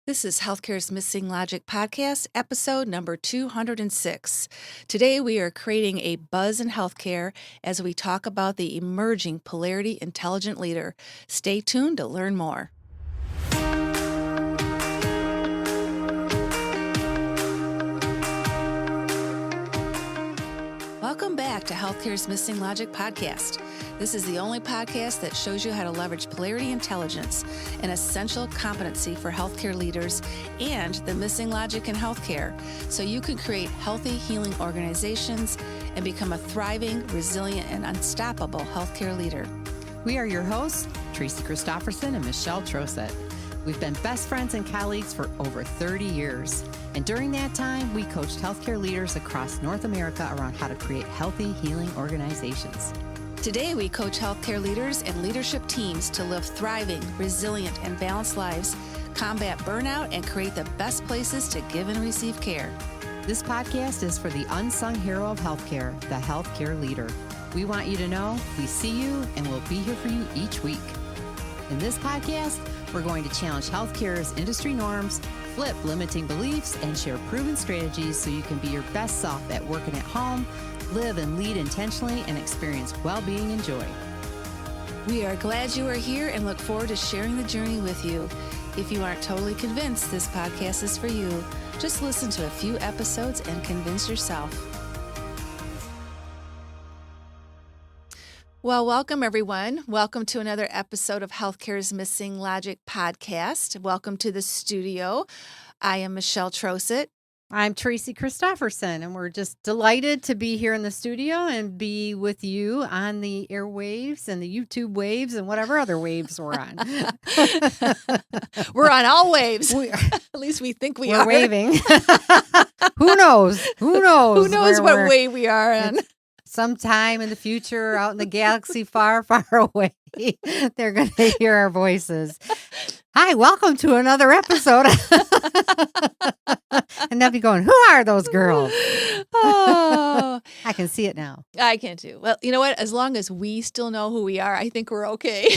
This is Healthcare's Missing Logic podcast, episode number 206. Today we are creating a buzz in healthcare as we talk about the emerging Polarity intelligent leader. Stay tuned to learn more. Welcome back to Healthcare's Missing Logic podcast. This is the only podcast that shows you how to leverage Polarity intelligence, an essential competency for healthcare leaders, and the missing logic in healthcare, so you can create healthy, healing organizations and become a thriving, resilient, and unstoppable healthcare leader. We are your hosts, Tracy Christofferson and Michelle Trosett. We've been best friends and colleagues for over 30 years. And during that time, we coached healthcare leaders across North America around how to create healthy, healing organizations. Today, we coach healthcare leaders and leadership teams to live thriving, resilient, and balanced lives, combat burnout, and create the best places to give and receive care. This podcast is for the unsung hero of healthcare, the healthcare leader. We want you to know we see you and we'll be here for you each week. In this podcast, we're going to challenge healthcare's industry norms, flip limiting beliefs, and share proven strategies so you can be your best self at work and at home, live and lead intentionally, and experience well-being and joy. We are glad you are here and look forward to sharing the journey with you. If you aren't totally convinced this podcast is for you, just listen to a few episodes and convince yourself. Well, welcome everyone. Welcome to another episode of Healthcare's Missing Logic podcast. Welcome to the studio. I am Michelle Trosett. I'm Tracy Christofferson, and we're just delighted to be here in the studio and be with you on the airwaves and the YouTube waves and whatever other waves we're on. We're on all waves. At least we think we're waving. Who knows? Who knows? Who knows what wave we are on? Sometime in the future, out in the galaxy far, far away, they're going to hear our voices. Hi, welcome to another episode. And they'll be going, who are those girls? Oh, I can see it now. I can too. Well, you know what? As long as we still know who we are, I think we're okay.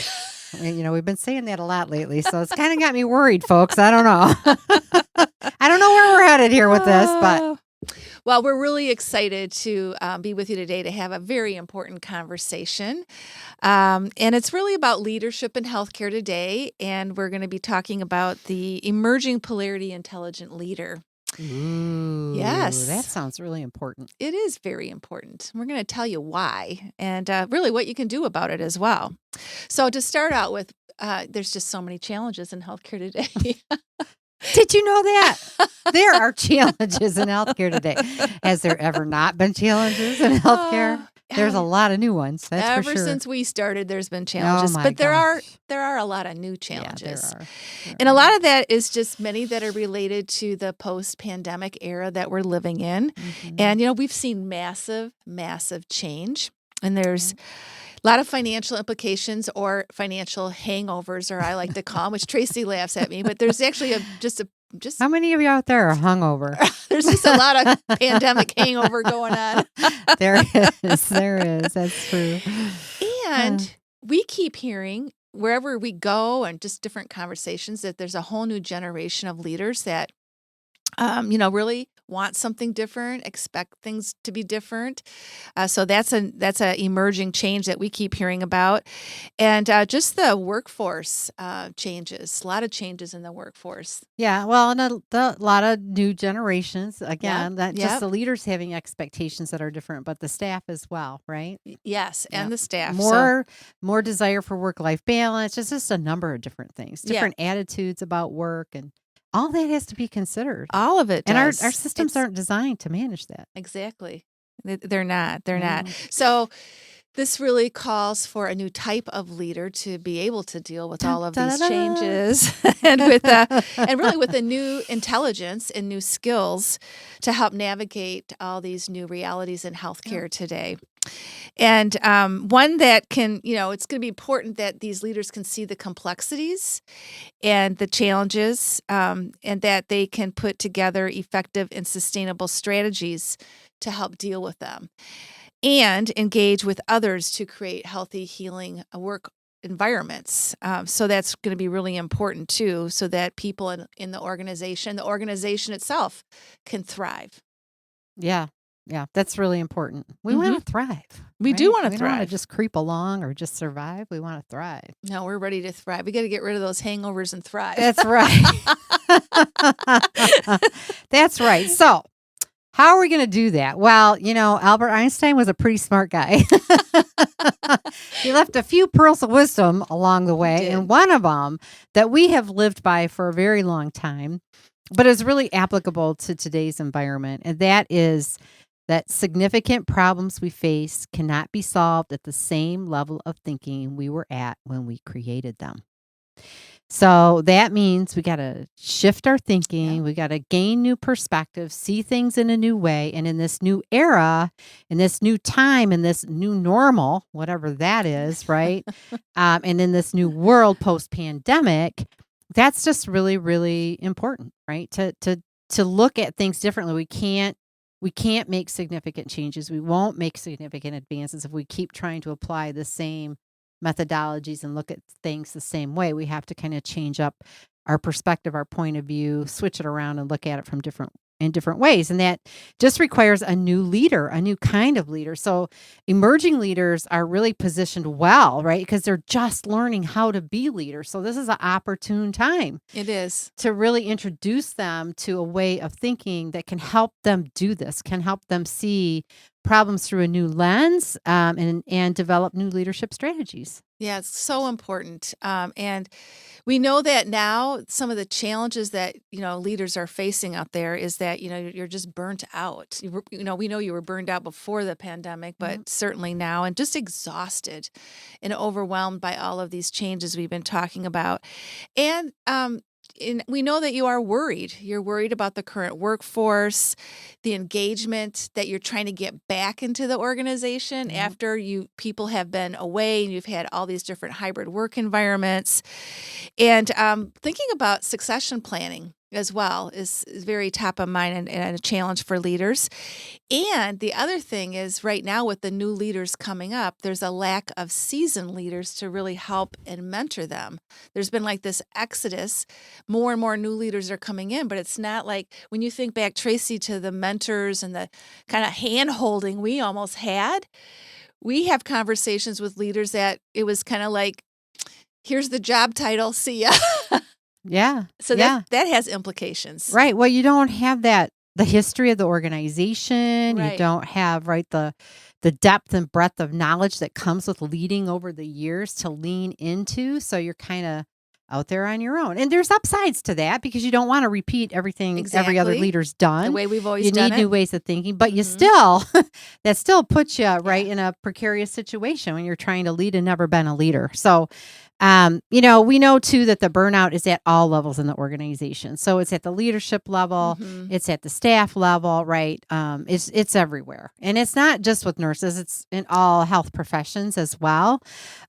And, we've been saying that a lot lately, so it's kind of got me worried, folks. I don't know. I don't know where we're headed here with this, but... Well, we're really excited to be with you today to have a very important conversation. And it's really about leadership in healthcare today. And we're going to be talking about the emerging Polarity intelligent leader. Ooh, yes. That sounds really important. It is very important. We're going to tell you why and really what you can do about it as well. So to start out with, there's just so many challenges in healthcare today. Did you know that? There are challenges in healthcare today. Has there ever not been challenges in healthcare? There's a lot of new ones. That's for sure. Ever since we started, there's been challenges, but there are a lot of new challenges. Yeah, there are. And a lot of that is just many that are related to the post-pandemic era that we're living in. Mm-hmm. And, we've seen massive, massive change. And there's a lot of financial implications or financial hangovers, or I like to call them, which Tracy laughs at me. But there's actually just how many of you out there are hungover? There's just a lot of pandemic hangover going on. There is. That's true. And we keep hearing wherever we go and just different conversations that there's a whole new generation of leaders that, really want something different, expect things to be different. So that's an emerging change that we keep hearing about. And just the workforce changes, a lot of changes in the workforce. Yeah, well, and a lot of new generations, again, just the leaders having expectations that are different, but the staff as well, right? Yes, and the staff. More desire for work-life balance, just a number of different things, different attitudes about work, and all that has to be considered. All of it does. And our systems aren't designed to manage that. Exactly. They're not. So this really calls for a new type of leader to be able to deal with all of these changes and with a new intelligence and new skills to help navigate all these new realities in healthcare today. And one that can, it's going to be important that these leaders can see the complexities and the challenges and that they can put together effective and sustainable strategies to help deal with them and engage with others to create healthy, healing work environments. So that's going to be really important too, so that people in the organization itself can thrive. Yeah. Yeah. That's really important. We want to thrive. We do want to We don't want to thrive. just creep along or just survive. We want to thrive. No, we're ready to thrive. We got to get rid of those hangovers and thrive. That's right. That's right. So, how are we going to do that? Well, Albert Einstein was a pretty smart guy. He left a few pearls of wisdom along the way, and one of them that we have lived by for a very long time, but is really applicable to today's environment, and that is that significant problems we face cannot be solved at the same level of thinking we were at when we created them. So that means we got to shift our thinking. Yeah. We got to gain new perspectives, see things in a new way. And in this new era, in this new time, in this new normal, whatever that is, right? And in this new world post-pandemic, that's just really, really important, right? To look at things differently. We can't make significant changes. We won't make significant advances if we keep trying to apply the same methodologies and look at things the same way. We have to kind of change up our perspective, our point of view, switch it around and look at it from in different ways. And that just requires a new leader, a new kind of leader. So emerging leaders are really positioned well, right? Because they're just learning how to be leaders. So this is an opportune time. It is. To really introduce them to a way of thinking that can help them do this, can help them see problems through a new lens, and develop new leadership strategies. Yeah, it's so important. And we know that now some of the challenges that, leaders are facing out there is that, you're just burnt out. We know you were burned out before the pandemic, but certainly now, and just exhausted and overwhelmed by all of these changes we've been talking about. And we know that you are worried. You're worried about the current workforce, the engagement that you're trying to get back into the organization after people have been away and you've had all these different hybrid work environments. And thinking about succession planning as well is very top of mind and a challenge for leaders. And the other thing is right now with the new leaders coming up, there's a lack of seasoned leaders to really help and mentor them. There's been like this exodus. More and more new leaders are coming in, but it's not like when you think back, Tracy, to the mentors and the kind of hand-holding we almost had. We have conversations with leaders that it was kind of like, here's the job title, see ya. Yeah. So that has implications. Right. Well, you don't have the history of the organization. Right. You don't have, the depth and breadth of knowledge that comes with leading over the years to lean into. So you're kind of out there on your own. And there's upsides to that because you don't want to repeat everything every other leader's done. The way we've always done it. You need new ways of thinking, but you still, that still puts you in a precarious situation when you're trying to lead and never been a leader. So, we know too that the burnout is at all levels in the organization. So it's at the leadership level, it's at the staff level, right? It's everywhere. And it's not just with nurses, it's in all health professions as well.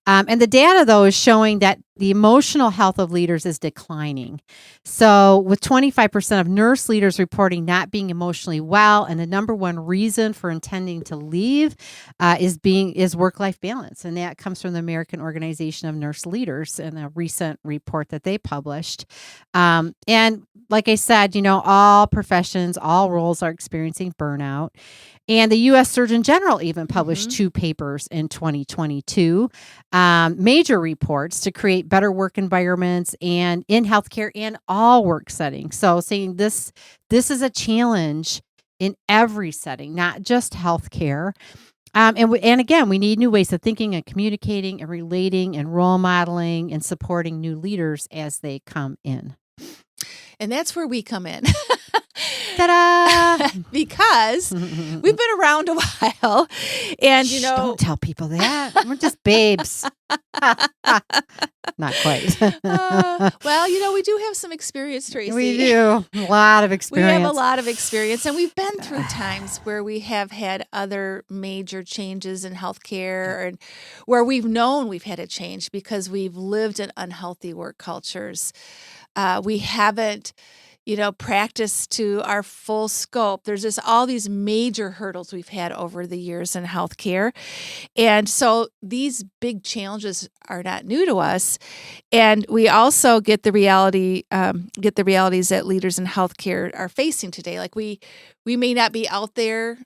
And the data though is showing that the emotional health of leaders is declining. So with 25% of nurse leaders reporting not being emotionally well, and the number one reason for intending to leave is work-life balance. And that comes from the American Organization of Nurse Leaders in a recent report that they published. And like I said, all professions, all roles are experiencing burnout. And the U.S. Surgeon General even published 2 papers in 2022, major reports to create better work environments and in healthcare and all work settings. So saying this is a challenge in every setting, not just healthcare. And again, we need new ways of thinking and communicating and relating and role modeling and supporting new leaders as they come in. And that's where we come in. Ta-da! Because we've been around a while. And, don't tell people that. We're just babes. Not quite. Well, we do have some experience, Tracy. We do. A lot of experience. We have a lot of experience. And we've been through times where we have had other major changes in healthcare and where we've known we've had a change because we've lived in unhealthy work cultures. We haven't practice to our full scope. There's just all these major hurdles we've had over the years in healthcare. And so these big challenges are not new to us. And we also get the realities that leaders in healthcare are facing today. Like we may not be out there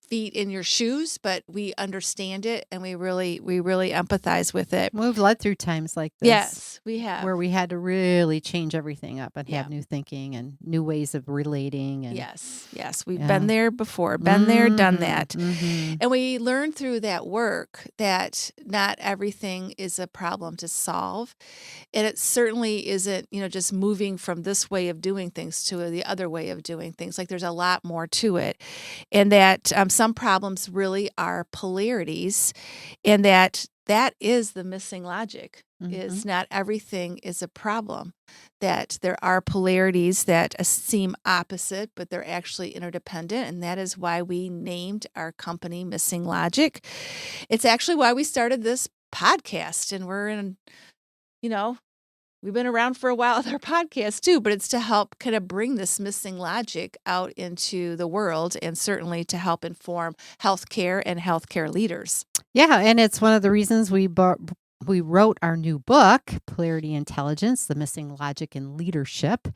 feet in your shoes, but we understand it and we really empathize with it. We've led through times like this. Yes, we have. Where we had to really change everything up and have new thinking and new ways of relating. And yes. We've been there before, been there, done that. Mm-hmm. And we learned through that work that not everything is a problem to solve. And it certainly isn't, just moving from this way of doing things to the other way of doing things. Like there's a lot more to it. And that some problems really are polarities, and that is the missing logic. Is not everything is a problem, that there are polarities that seem opposite, but they're actually interdependent. And that is why we named our company Missing Logic. It's actually why we started this podcast, and we've been around for a while with our podcast too, but it's to help kind of bring this missing logic out into the world, and certainly to help inform healthcare and healthcare leaders. Yeah, and it's one of the reasons we wrote our new book, Polarity Intelligence, The Missing Logic in Leadership,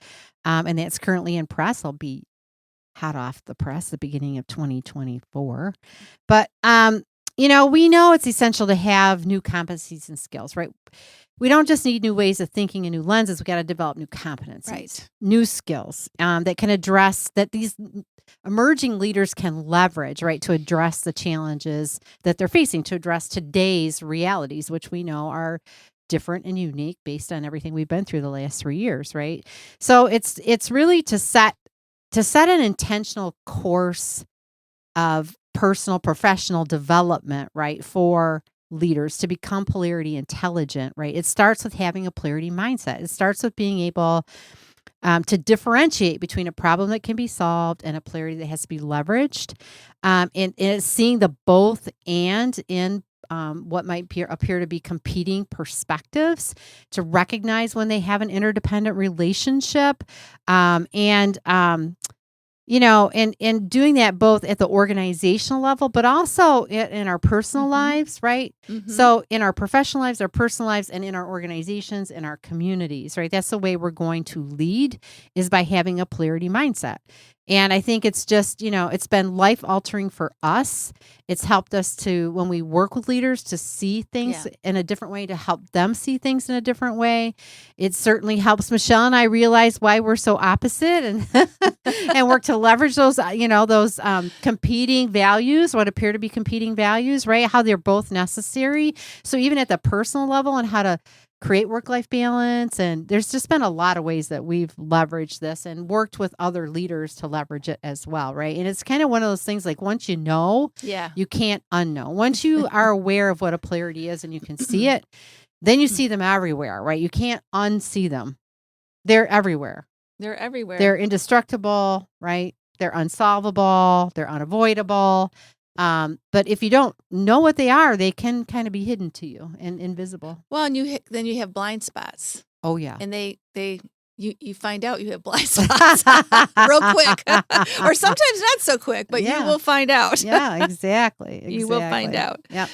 and that's currently in press. I'll be hot off the press the beginning of 2024. But, we know it's essential to have new competencies and skills, right? We don't just need new ways of thinking and new lenses. We got to develop new competencies, new skills that can address that these emerging leaders can leverage, right, to address the challenges that they're facing, to address today's realities, which we know are different and unique based on everything we've been through the last 3 years, right? So it's really to set an intentional course of personal, professional development, right, for leaders to become polarity intelligent, right? It starts with having a polarity mindset. It starts with being able to differentiate between a problem that can be solved and a polarity that has to be leveraged. And it's seeing the both and in what might appear to be competing perspectives, to recognize when they have an interdependent relationship, and doing that both at the organizational level, but also in our personal lives, right? So in our professional lives, our personal lives, and in our organizations, in our communities, right? That's the way we're going to lead, is by having a polarity mindset. And I think it's just, it's been life altering for us. It's helped us to, when we work with leaders, to see things in a different way, to help them see things in a different way. It certainly helps Michelle and I realize why we're so opposite, and and work to leverage those, those competing values, what appear to be competing values, right? How they're both necessary. So even at the personal level, and how to create work-life balance. And there's just been a lot of ways that we've leveraged this and worked with other leaders to leverage it as well, right? And it's kind of one of those things, like once you know, you can't unknow. Once you are aware of what a polarity is and you can see it, then you see them everywhere, right? You can't unsee them. They're everywhere. They're everywhere. They're indestructible, right? They're unsolvable. They're unavoidable. But if you don't know what they are, they can kind of be hidden to you and invisible. Well, and then you have blind spots. Oh yeah. And you find out you have blind spots real quick, or sometimes not so quick, but you will find out. Yeah, exactly. You will find out. Yep.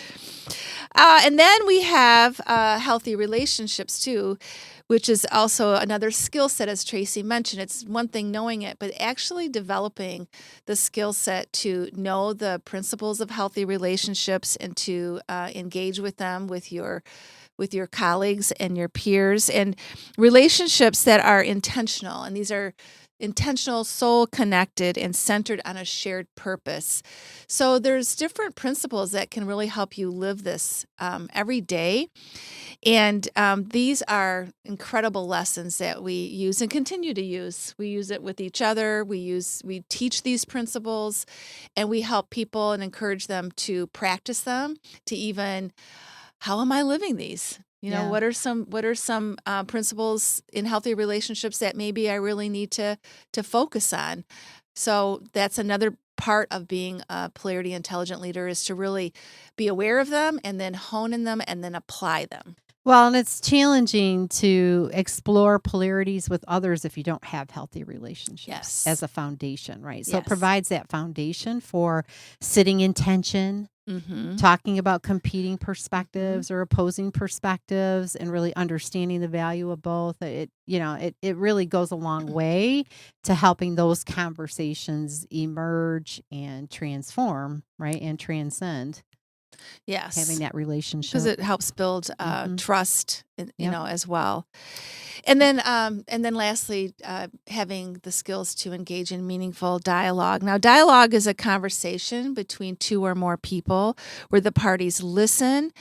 And then we have healthy relationships too, which is also another skill set, as Tracy mentioned. It's one thing knowing it, but actually developing the skill set to know the principles of healthy relationships and to engage with them, with your colleagues and your peers, and relationships that are intentional. And these are intentional, soul connected, and centered on a shared purpose. So there's different principles that can really help you live this every day. And these are incredible lessons that we use and continue to use. We use it with each other. We teach these principles, and we help people and encourage them to practice them, to even, how am I living these? What are some principles in healthy relationships that maybe I really need to focus on? So that's another part of being a polarity intelligent leader, is to really be aware of them and then hone in them and then apply them. Well, and it's challenging to explore polarities with others if you don't have healthy relationships as Yes. a foundation, right? So it Yes. provides that foundation for sitting in tension, Mm-hmm. talking about competing Mm-hmm. perspectives or opposing perspectives, and really understanding the value of both. It really goes a long way to helping those conversations emerge and transform, right? And transcend having Yes. that Because relationship. it helps build Mhm. trust, Yep. as well. And then lastly, having the skills to engage in meaningful dialogue. Now, dialogue is a conversation between two or more people where the parties listen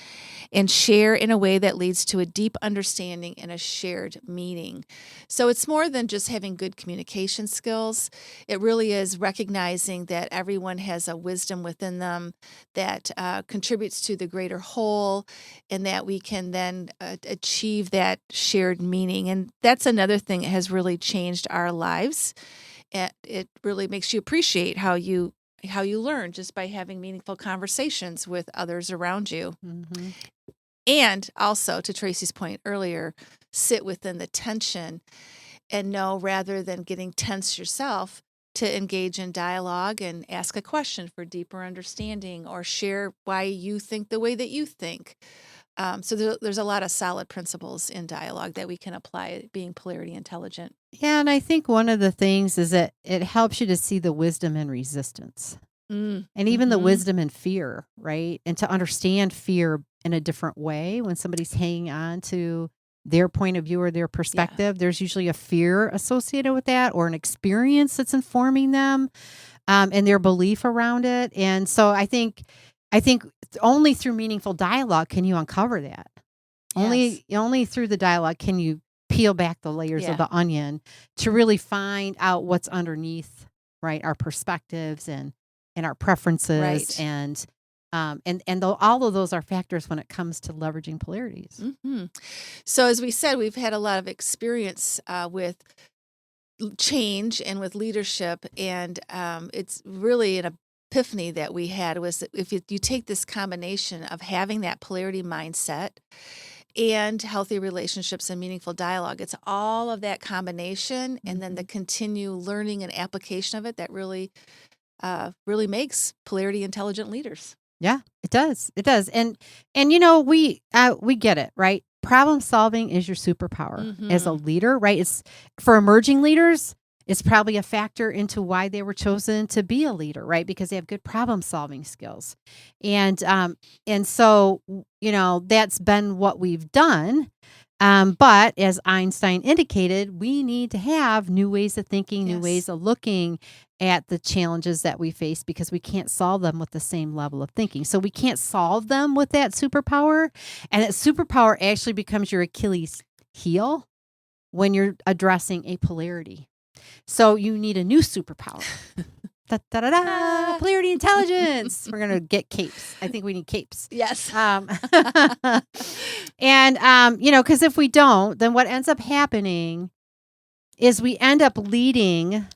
and share in a way that leads to a deep understanding and a shared meaning. So it's more than just having good communication skills. It really is recognizing that everyone has a wisdom within them that contributes to the greater whole, and that we can then achieve that shared meaning. And that's another thing that has really changed our lives. It really makes you appreciate how you learn just by having meaningful conversations with others around you. Mhm. And also, to Tracy's point earlier, sit within the tension and know, rather than getting tense yourself, to engage in dialogue and ask a question for deeper understanding, or share why you think the way that you think. So there's a lot of solid principles in dialogue that we can apply being polarity intelligent. Yeah, and I think one of the things is that it helps you to see the wisdom in resistance and even the Mm-hmm. wisdom in fear, right? And to understand fear in a different way when somebody's hanging on to their point of view or their Yeah. perspective. There's usually a fear associated with that or an experience that's informing them and their belief around it. And so I think only through meaningful dialogue can you uncover that. Yes. Only through the dialogue can you peel back the layers of Yeah. the onion to really find out what's underneath, right? Our perspectives and our preferences Right. and all of those are factors when it comes to leveraging polarities. Hmm. So, as we said, we've had a lot of experience with change and with leadership, and it's really an epiphany that we had, was that if you take this combination of having that polarity mindset and healthy relationships and meaningful dialogue, it's all of that combination, and then the Mhm. continued learning and application of it that really makes polarity intelligent leaders. Yeah, it does. It does. And we get it, right? Problem solving is your superpower as a Hmm. leader, right? It's for emerging leaders, it's probably a factor into why they were chosen to be a leader, right? Because they have good problem solving skills. And so that's been what we've done. But as Einstein indicated, we need to have new ways of thinking, new ways Yes. of looking at the challenges that we face because we can't solve them with the same level of thinking. So we can't solve them with that superpower. And that superpower actually becomes your Achilles heel when you're addressing a polarity. So you need a new superpower. Da, da, da, da, Ah. polarity intelligence. We're going to get capes. I think we need capes. Yes. Um, because if we don't, then what ends up happening is we end up leading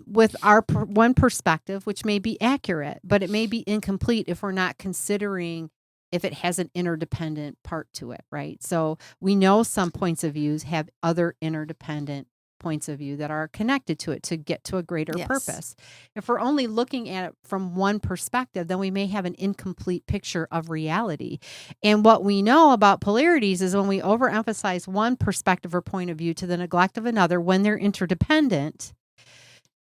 with our one perspective, which may be accurate, but it may be incomplete if we're not considering if it has an interdependent part to it, right? So we know some points of views have other interdependent points of view that are connected to it to get to a greater Yes. purpose. If we're only looking at it from one perspective, then we may have an incomplete picture of reality. And what we know about polarities is when we overemphasize one perspective or point of view to the neglect of another, when they're interdependent,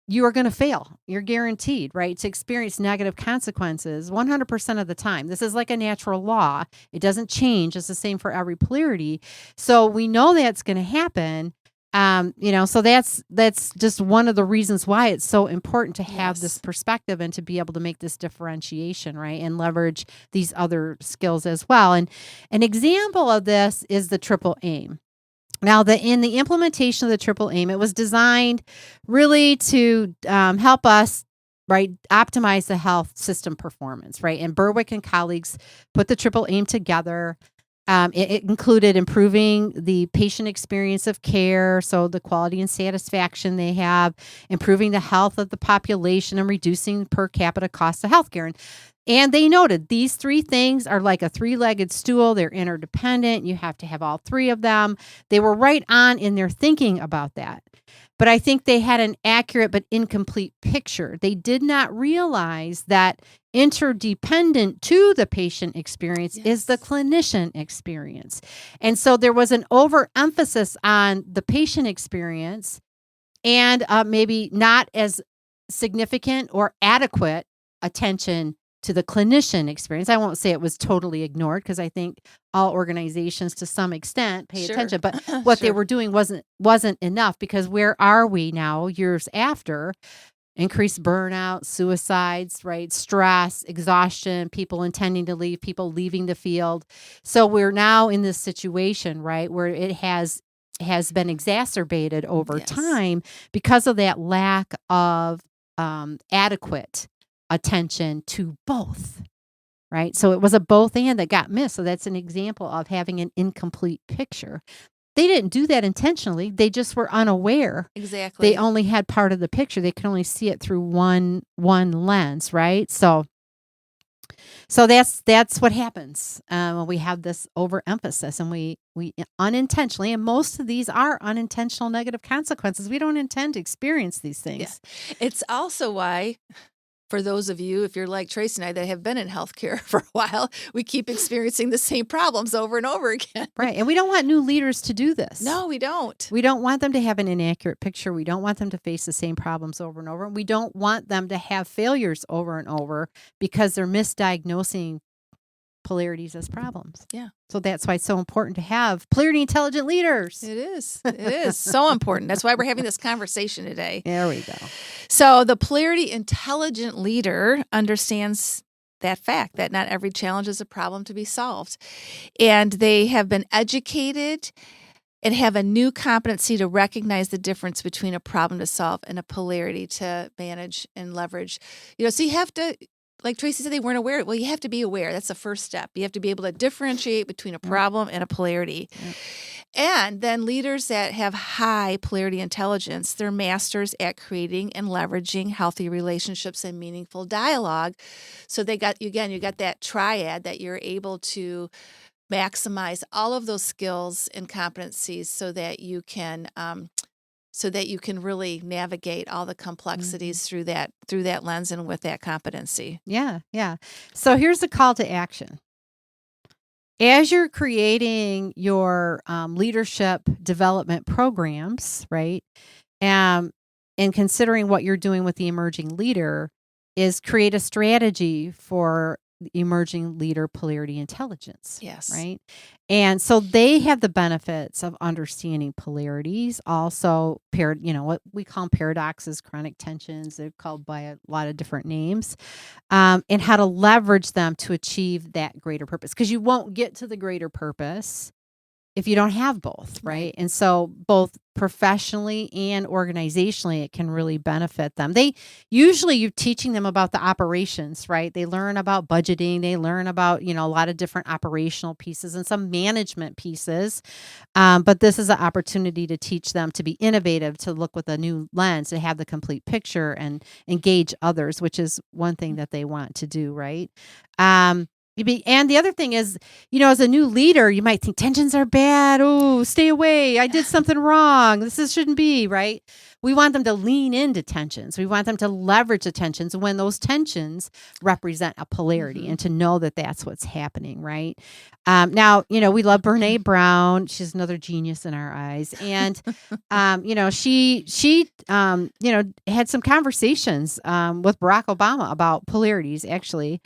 you are going to fail. You're guaranteed, right? To experience negative consequences 100% of the time. This is like a natural law. It doesn't change. It's the same for every polarity. So we know that's going to happen. So that's just one of the reasons why it's so important to have this Yes. perspective and to be able to make this differentiation, right? And leverage these other skills as well. And an example of this is the triple aim. Now, in the implementation of the triple aim, it was designed really to help us, right, optimize the health system performance, right? And Berwick and colleagues put the triple aim together. It included improving the patient experience of care, so the quality and satisfaction they have, improving the health of the population, and reducing per capita costs of healthcare. And they noted these three things are like a three-legged stool. They're interdependent. You have to have all three of them. They were right on in their thinking about that. But I think they had an accurate but incomplete picture. They did not realize that interdependent to the patient experience is the clinician experience. And so there was an overemphasis on the patient experience and maybe not as significant or adequate attention to the clinician experience. I won't say it was totally ignored because I think all organizations to some extent pay attention, but what they were doing wasn't enough, because where are we now years after? Increased burnout, suicides, right? Stress, exhaustion, people intending to leave, people leaving the field. So we're now in this situation, right, where it has been exacerbated over time because of that lack of adequate attention to both, right? So it was a both and that got missed. So that's an example of having an incomplete picture. They didn't do that intentionally. They just were unaware. Exactly. They only had part of the picture. They could only see it through one lens, right? So that's what happens when we have this overemphasis, and we unintentionally, and most of these are unintentional negative consequences. We don't intend to experience these things. Yeah. It's also why, for those of you, if you're like Tracy and I, that have been in healthcare for a while, we keep experiencing the same problems over and over again. Right. And we don't want new leaders to do this. No, we don't. We don't want them to have an inaccurate picture. We don't want them to face the same problems over and over. We don't want them to have failures over and over because they're misdiagnosing polarities as problems. Yeah. So that's why it's so important to have polarity intelligent leaders. It is. It is so important. That's why we're having this conversation today. There we go. So the polarity intelligent leader understands that fact that not every challenge is a problem to be solved. And they have been educated and have a new competency to recognize the difference between a problem to solve and a polarity to manage and leverage. So you have to, like Tracy said, they weren't aware. Well, you have to be aware. That's the first step. You have to be able to differentiate between a problem and a polarity. Yep. And then leaders that have high polarity intelligence, they're masters at creating and leveraging healthy relationships and meaningful dialogue. So you got that triad that you're able to maximize all of those skills and competencies so that you can really navigate all the complexities through that lens and with that competency. Yeah, yeah. So here's the call to action. As you're creating your leadership development programs, right, and considering what you're doing with the emerging leader, is create a strategy for emerging leader polarity intelligence. Yes. Right. And so they have the benefits of understanding polarities, also what we call paradoxes, chronic tensions. They're called by a lot of different names, and how to leverage them to achieve that greater purpose. Because you won't get to the greater purpose if you don't have both, right? And so both professionally and organizationally, it can really benefit them. You're teaching them about the operations, right? They learn about budgeting. They learn about, a lot of different operational pieces and some management pieces. But this is an opportunity to teach them to be innovative, to look with a new lens, to have the complete picture and engage others, which is one thing that they want to do, right? And the other thing is, as a new leader, you might think tensions are bad. Oh, stay away. I did something wrong. This shouldn't be, right? We want them to lean into tensions. We want them to leverage the tensions when those tensions represent a polarity, and to know that that's what's happening, right? Now, we love Brene Brown. She's another genius in our eyes. And, she had some conversations with Barack Obama about polarities, actually.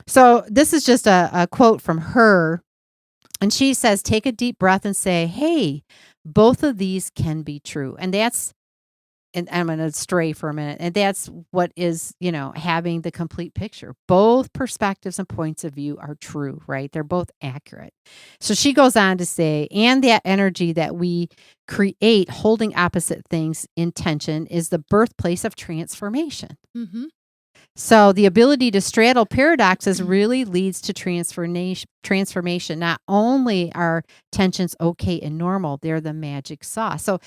So this is just a quote from her. And she says, take a deep breath and say, hey, both of these can be true. And I'm going to stray for a minute. And that's what is, having the complete picture. Both perspectives and points of view are true, right? They're both accurate. So she goes on to say, and that energy that we create holding opposite things in tension is the birthplace of transformation. Mm-hmm. So the ability to straddle paradoxes really leads to transformation. Not only are tensions okay and normal, they're the magic sauce. So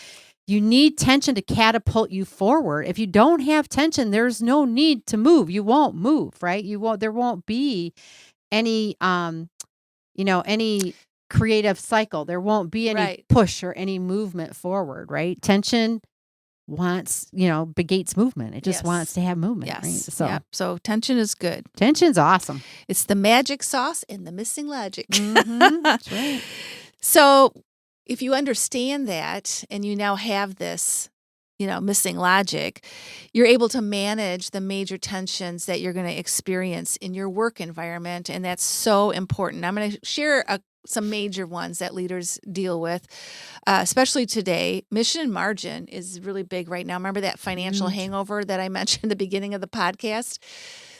You need tension to catapult you forward. If you don't have tension, there's no need to move. You won't move, right? There won't be any any creative cycle. There won't be any Right. push or any movement forward, right? Tension wants, begates movement. It just wants Yes. to have movement, right? Yes. So Yep. So tension is good. tension's awesome. It's the magic sauce and the missing logic. That's right. So if you understand that and you now have this, missing logic, you're able to manage the major tensions that you're going to experience in your work environment. And that's so important. I'm going to share some major ones that leaders deal with, especially today. Mission and margin is really big right now. Remember that financial hangover that I mentioned in the beginning of the podcast?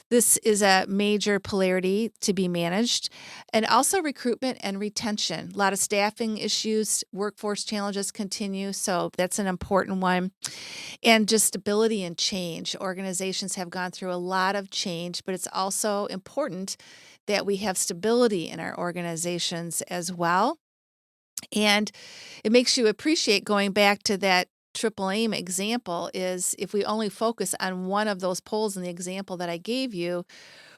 This is a major polarity to be managed. And also recruitment and retention. A lot of staffing issues, workforce challenges continue. So that's an important one. And just stability and change. Organizations have gone through a lot of change, but it's also important that we have stability in our organizations as well. And it makes you appreciate, going back to that triple aim example, is if we only focus on one of those poles in the example that I gave you,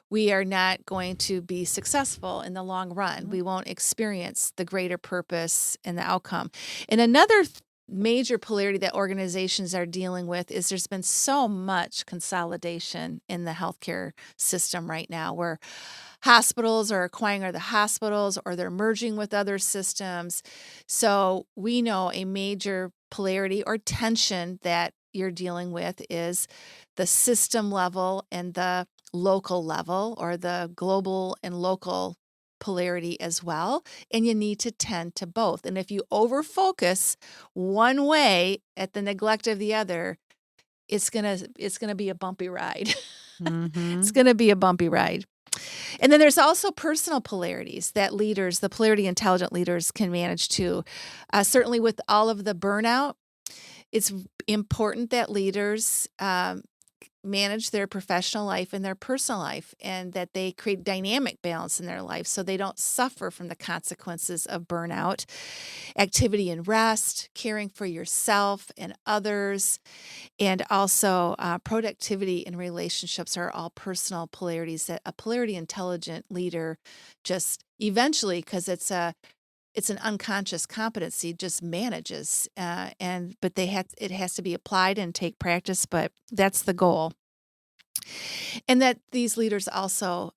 we are not going to be successful in the long run. We won't experience the greater purpose and the outcome. And another major polarity that organizations are dealing with is there's been so much consolidation in the healthcare system right now, where hospitals are acquiring other hospitals or they're merging with other systems. So we know a major polarity or tension that you're dealing with is the system level and the local level, or the global and local polarity as well. And you need to tend to both. And if you overfocus one way at the neglect of the other, it's gonna be a bumpy ride. It's gonna be a bumpy ride. And then there's also personal polarities that leaders, the polarity intelligent leaders, can manage too. Certainly with all of the burnout, it's important that leaders manage their professional life and their personal life, and that they create dynamic balance in their life so they don't suffer from the consequences of burnout. Activity and rest, caring for yourself and others, and also productivity and relationships are all personal polarities that a polarity intelligent leader just eventually, because it's an unconscious competency, just manages. But it has to be applied and take practice, but that's the goal. And that these leaders also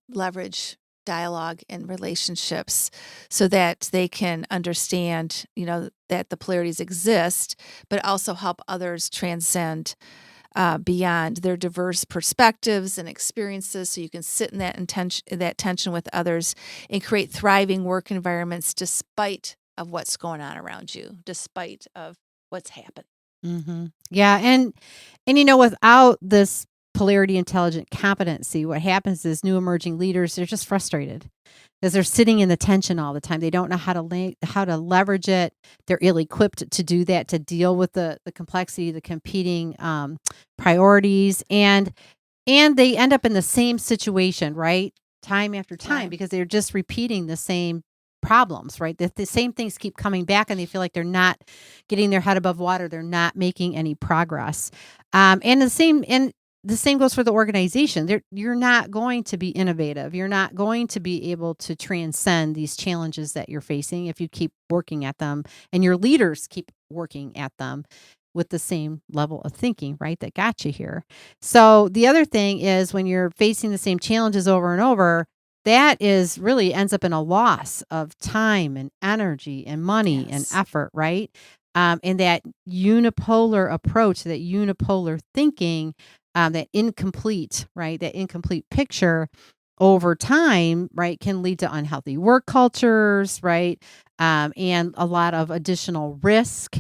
leverage dialogue and relationships so that they can understand, that the polarities exist, but also help others transcend beyond their diverse perspectives and experiences, so you can sit in that tension with others and create thriving work environments despite of what's going on around you, despite of what's happening. Yeah, and without this polarity intelligent competency, what happens is new emerging leaders, they're just frustrated because they're sitting in the tension all the time. They don't know how to leverage it. They're ill-equipped to do that, to deal with the complexity, the competing priorities, and they end up in the same situation, right? Time after time, because they're just repeating the same problems, right? The same things keep coming back, and they feel like they're not getting their head above water. They're not making any progress. And the same goes for the organization. You're not going to be innovative. You're not going to be able to transcend these challenges that you're facing if you keep working at them, and your leaders keep working at them with the same level of thinking, right, that got you here. So the other thing is, when you're facing the same challenges over and over, that is really ends up in a loss of time and energy and money and effort, right? And that unipolar approach, that unipolar thinking, that incomplete picture over time, right, can lead to unhealthy work cultures, right? And a lot of additional risk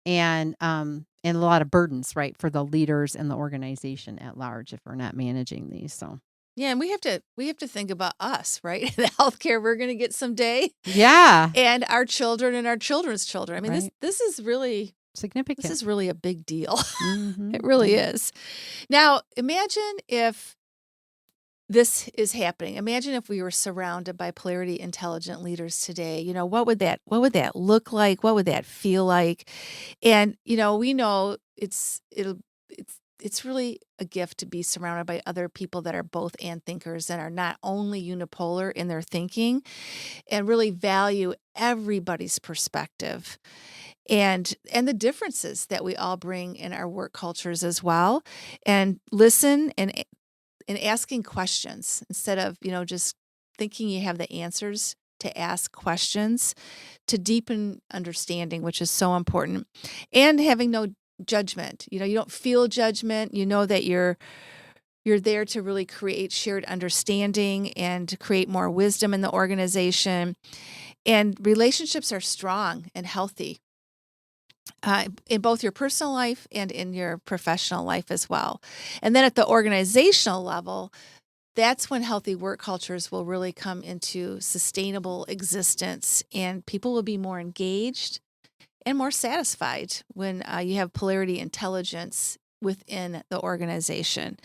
and a lot of burdens, right, for the leaders and the organization at large if we're not managing these. So yeah, and we have to think about us, right? The healthcare we're going to get someday. Yeah. And our children and our children's children. I mean, this is really significant. This is really a big deal. It really is. Now, imagine if this is happening. Imagine if we were surrounded by Polarity intelligent leaders today. What would that look like? What would that feel like? And we know it's really a gift to be surrounded by other people that are both and thinkers and are not only unipolar in their thinking, and really value everybody's perspective and the differences that we all bring in our work cultures as well, and listen and asking questions instead of just thinking you have the answers, to ask questions to deepen understanding, which is so important, and having no judgment. You don't feel judgment. You know that you're there to really create shared understanding and to create more wisdom in the organization. And relationships are strong and healthy in both your personal life and in your professional life as well. And then at the organizational level, that's when healthy work cultures will really come into sustainable existence, and people will be more engaged and more satisfied when you have Polarity intelligence within the organization.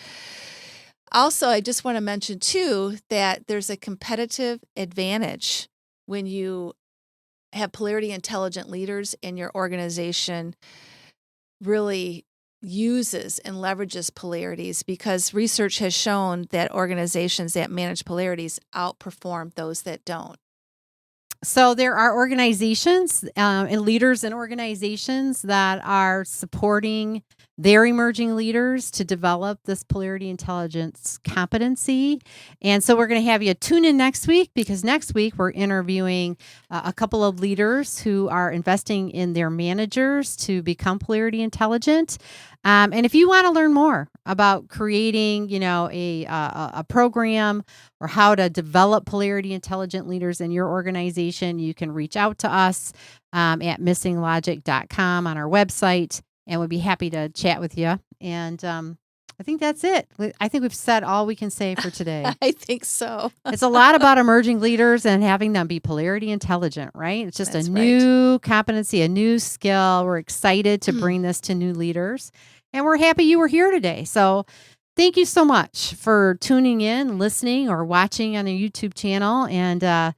Also, I just want to mention too that there's a competitive advantage when you have Polarity intelligent leaders and your organization really uses and leverages polarities, because research has shown that organizations that manage polarities outperform those that don't. So there are organizations and leaders in organizations that are supporting their emerging leaders to develop this polarity intelligence competency. And so we're going to have you tune in next week, because next week we're interviewing a couple of leaders who are investing in their managers to become polarity intelligent. And if you want to learn more about creating, a program or how to develop polarity intelligent leaders in your organization, you can reach out to us at missinglogic.com on our website, and we'd be happy to chat with you. And I think that's it. I think we've said all we can say for today. I think so. It's a lot about emerging leaders and having them be polarity intelligent, right? It's just That's a new competency, a new skill. We're excited to bring this to new leaders, and we're happy you were here today. So thank you so much for tuning in, listening, or watching on the YouTube channel. And,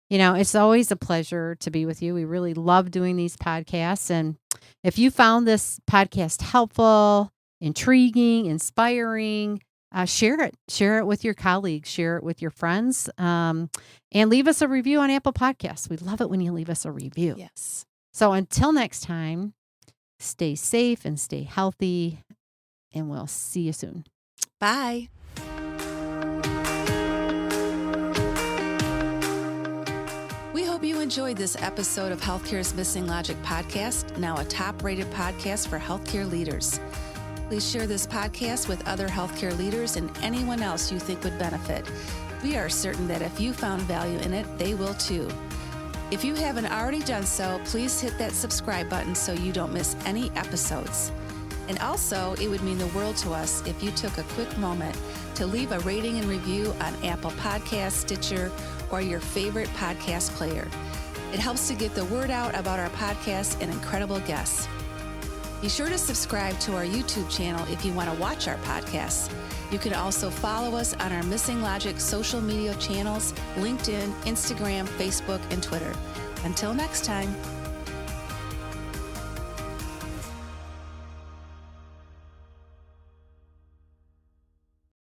it's always a pleasure to be with you. We really love doing these podcasts. And if you found this podcast helpful, intriguing, inspiring, share it. Share it with your colleagues. Share it with your friends. And leave us a review on Apple Podcasts. We love it when you leave us a review. Yes. So until next time, stay safe and stay healthy. And we'll see you soon. Bye. We hope you enjoyed this episode of Healthcare's Missing Logic podcast, now a top-rated podcast for healthcare leaders. Please share this podcast with other healthcare leaders and anyone else you think would benefit. We are certain that if you found value in it, they will too. If you haven't already done so, please hit that subscribe button so you don't miss any episodes. And also, it would mean the world to us if you took a quick moment to leave a rating and review on Apple Podcasts, Stitcher, or your favorite podcast player. It helps to get the word out about our podcast and incredible guests. Be sure to subscribe to our YouTube channel if you want to watch our podcasts. You can also follow us on our Missing Logic social media channels, LinkedIn, Instagram, Facebook, and Twitter. Until next time.